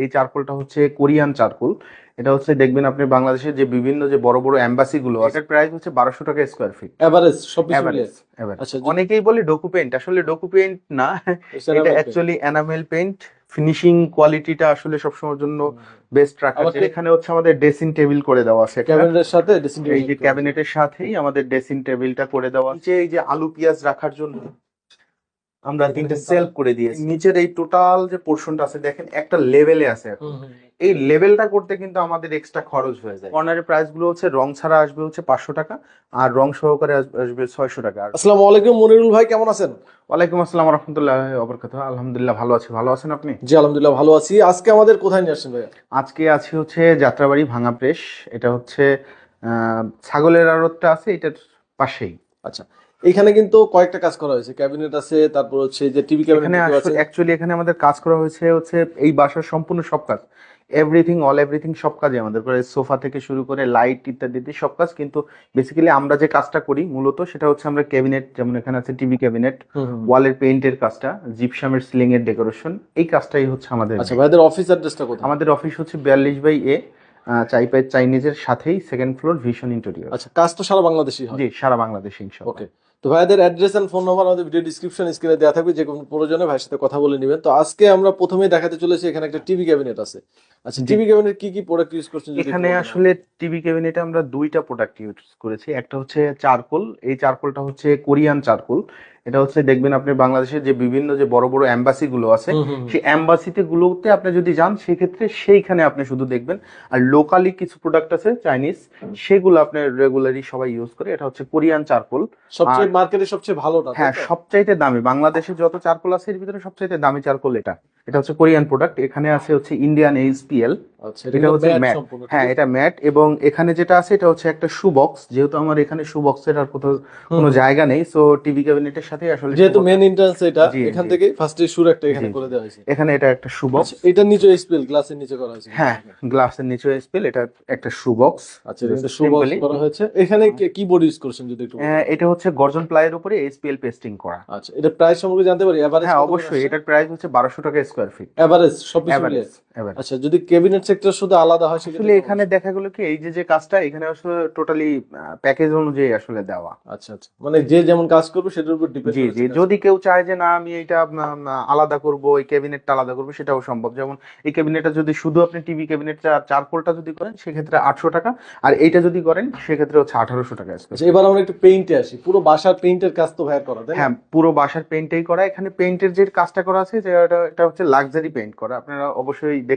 এই চারকোলটা হচ্ছে Korean charcoal. এটা হচ্ছে দেখবেন আপনি বাংলাদেশের যে বিভিন্ন যে বড় বড় এম্বাসি গুলো আছে, এটার প্রাইস হচ্ছে 1200 টাকা স্কোয়ার ফিট এভারেজ সবকিছু মিলিয়ে। Average average. আচ্ছা, অনেকেই বলে ডোকু পেইন্ট, আসলে ডোকু পেইন্ট না, এটা অ্যাকচুয়ালি এনামেল পেইন্ট। ফিনিশিং কোয়ালিটিটা আসলে সবসময়ের জন্য বেস্ট রাখার জন্য এখানে হচ্ছে আমাদের ড্রেসিং টেবিল করে দেওয়া আছে একটা। ক্যাবিনেটের সাথে ড্রেসিং এই যে ক্যাবিনেটের সাথেই আমাদের ড্রেসিং টেবিলটা করে দেওয়া আছে। এই যে আলু পেঁয়াজ রাখার জন্য আমরা তিনটে সেলফ করে দিয়েছি। নিচের এই টোটাল যে পোর্শনটা আছে দেখেন একটা লেভেলে আছে এখন। এই লেভেলটা করতে কিন্তু আমাদের এক্সট্রা খরচ হয়ে যায়। কর্নারের প্রাইস গুলো হচ্ছে রং ছাড়া আসবে হচ্ছে 500 টাকা, আর রং সহকারে আসবে 600 টাকা। আসসালামু আলাইকুম মনিরুল ভাই, কেমন আছেন? ওয়ালাইকুম আসসালাম রাহমাতুল্লাহি ওয়া বারাকাতুহু। আলহামদুলিল্লাহ ভালো আছি, ভালো আছেন আপনি? জি আলহামদুলিল্লাহ ভালো আছি। আজকে আমাদের কোথায় নিয়ে আসছেন ভাইয়া? আজকে আছি হচ্ছে যাত্রাবাড়ি ভাঙা প্রেস। এটা হচ্ছে ছাগলের আড়তটা আছে এটার পাশেই। আচ্ছা, এখানে কিন্তু কয়েকটা কাজ করা হয়েছে, ক্যাবিনেট আছে, তারপর হচ্ছে যে টিভি এখানে ক্যাবিনেট আছে। অ্যাকচুয়ালি এখানে আমাদের কাজ করা হয়েছে হচ্ছে এই বাসার সম্পূর্ণ সব কাজ, এভরিথিং সব কাজে আমাদের করে, সোফা থেকে শুরু করে লাইট ইত্যাদি সব কাজ। কিন্তু বেসিক্যালি আমরা যে কাজটা করি মূলত সেটা হচ্ছে আমরা ক্যাবিনেট, যেমন এখানে আছে টিভি ক্যাবিনেট, ওয়ালের পেইন্টের কাজটা, জিপসামের সিলিং এর ডেকোরেশন, এই কাজটাই হচ্ছে আমাদের। আচ্ছা, ভাইদের অফিস অ্যাড্রেসটা কোথায়? আমাদের অফিস হচ্ছে 42/A, চাইপাই চাইনিজের সাথেই, সেকেন্ড ফ্লোর, ভিশন ইন্টেরিয়র। আচ্ছা, কাজ তো সারা বাংলাদেশই হয়? জি, সারা বাংলাদেশে ইনশাআল্লাহ। ওকে, তো ভাইদের অ্যাড্রেস এন্ড ফোন নাম্বার আমাদের ভিডিও ডিসক্রিপশন স্ক্রিনে দেওয়া থাকবে, যে কোনো প্রয়োজনে ভাইয়ের সাথে কথা বলে নেবেন। তো আজকে আমরা প্রথমেই দেখাতে চলেছি এখানে একটা টিভি ক্যাবিনেট আছে। আচ্ছা, টিভি ক্যাবিনেট কি কি প্রোডাক্ট ইউজ করছেন? এখানে আসলে টিভি ক্যাবিনেটে আমরা দুইটা প্রোডাক্ট ইউজ করেছি। একটা হচ্ছে চারকোল, এই চারকোলটা হচ্ছে কোরিয়ান চারকোল। এটা হচ্ছে দেখবেন আপনি বাংলাদেশের যে বিভিন্ন যে বড় বড় এম্বাসি গুলো আছে, সেই এম্বাসিতে গুলোতে আপনি যদি যান সেক্ষেত্রে সেইখানে আপনি শুধু দেখবেন। আর লোকালি কিছু প্রোডাক্ট আছে চাইনিজ, সেগুলো আপনি রেগুলারই সবাই ইউজ করে। এটা হচ্ছে কোরিয়ান চারকোল, সবচেয়ে মার্কেটে সবচেয়ে ভালোটা। হ্যাঁ, সবচাইতে দামি। বাংলাদেশে যত চারকোল আছে এর ভিতরে সবচাইতে দামি চারকোল এটা। এটা হচ্ছে কোরিয়ান প্রোডাক্ট। এখানে আছে হচ্ছে ইন্ডিয়ান এইচপিএল। আচ্ছা, এটা হচ্ছে ম্যাট। হ্যাঁ, এটা ম্যাট। এবং এখানে যেটা আছে এটা হচ্ছে একটা শু বক্স। যেহেতু আমার এখানে শু বক্সের আর কোথাও কোনো জায়গা নেই, সো টিভি ক্যাবিনেটের সাথে আসলে যেহেতু মেন এন্ট্রান্স এটা, এখান থেকে ফার্স্টে শুর একটা এখানে করে দেওয়া হয়েছে। এখানে এটা একটা শু বক্স। এটা নিচে এসপিএল গ্লাসের নিচে করা হয়েছে। হ্যাঁ, গ্লাসের নিচে এসপিএল, এটা একটা শু বক্স। আচ্ছা, এটা শু বক্স করা হয়েছে। এখানে কিবোর্ড ইউজ করছেন যদি একটু? এটা হচ্ছে গর্জন প্লাইয়ের উপরে এসপিএল পেস্টিং করা। আচ্ছা, এটা প্রাইস সম্পর্কে জানতে পারি? এভারেজ? হ্যাঁ অবশ্যই, এটার প্রাইস হচ্ছে 1200 টাকা স্কয়ার ফিট এভারেজ সবকিছু মিলিয়ে। এভারেজ। আচ্ছা, যদি ক্যাবিনেট সেক্টর শুধু আলাদা হয় আসলে এখানে দেখা গেল কি, এই যে কাজটা এখানে আসলে টোটালি প্যাকেজ অনুযায়ী আসলে দেওয়া। আচ্ছা আচ্ছা, মানে যে যেমন কাজ করবে সেটার উপর ডিপেন্ড জি জি, যদি কেউ চায় যে না আমি এটা আলাদা করব, এই ক্যাবিনেটটা আলাদা করবো, সেটাও সম্ভব। যেমন এই ক্যাবিনেটটা যদি শুধু আপনি টিভি ক্যাবিনেটটা চারকোলটা যদি করেন সেক্ষেত্রে 800 টাকা, আর এইটা যদি করেন সেক্ষেত্রে হচ্ছে 1800 টাকা। আচ্ছা, এবার আমরা একটু পেইন্টে আসি। পুরো বাসার পেইন্টের কাজ তো ভাইয়ার করা, তাই না? হ্যাঁ, পুরো বাসার পেইন্টেই করা। এখানে পেইন্টের যে কাজটা করা আছে যে এটা হচ্ছে লাক্সারি পেইন্ট করা। আপনারা অবশ্যই